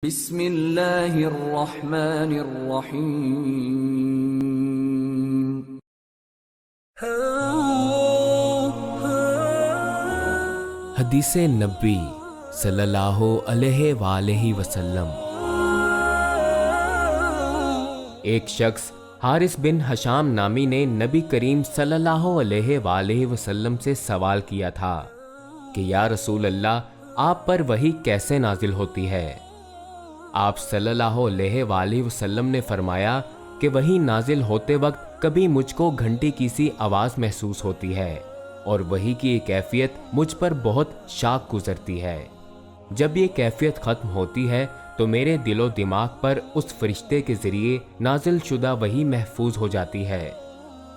بسم اللہ الرحمن الرحیم۔ حدیث نبی صلی اللہ علیہ وآلہ وسلم۔ ایک شخص حارث بن حشام نامی نے نبی کریم صلی اللہ علیہ وآلہ وسلم سے سوال کیا تھا کہ یا رسول اللہ، آپ پر وحی کیسے نازل ہوتی ہے؟ آپ صلی اللہ علیہ وآلہ وسلم نے فرمایا کہ وحی نازل ہوتے وقت کبھی مجھ کو گھنٹی کی سی آواز محسوس ہوتی ہے اور وحی کی یہ کیفیت مجھ پر بہت شاق گزرتی ہے۔ جب یہ کیفیت ختم ہوتی ہے تو میرے دل و دماغ پر اس فرشتے کے ذریعے نازل شدہ وحی محفوظ ہو جاتی ہے،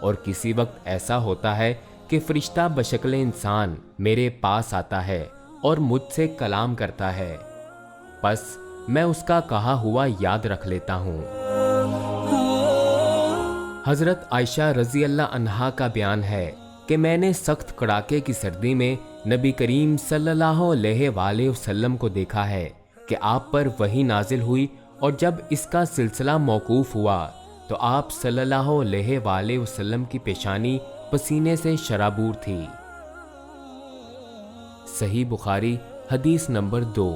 اور کسی وقت ایسا ہوتا ہے کہ فرشتہ بشکل انسان میرے پاس آتا ہے اور مجھ سے کلام کرتا ہے، پس میں اس کا کہا ہوا یاد رکھ لیتا ہوں۔ حضرت عائشہ رضی اللہ عنہا کا بیان ہے کہ میں نے سخت کڑاکے کی سردی میں نبی کریم صلی اللہ علیہ وآلہ وسلم کو دیکھا ہے کہ آپ پر وحی نازل ہوئی، اور جب اس کا سلسلہ موقوف ہوا تو آپ صلی اللہ علیہ وآلہ وسلم کی پیشانی پسینے سے شرابور تھی۔ صحیح بخاری حدیث نمبر 2۔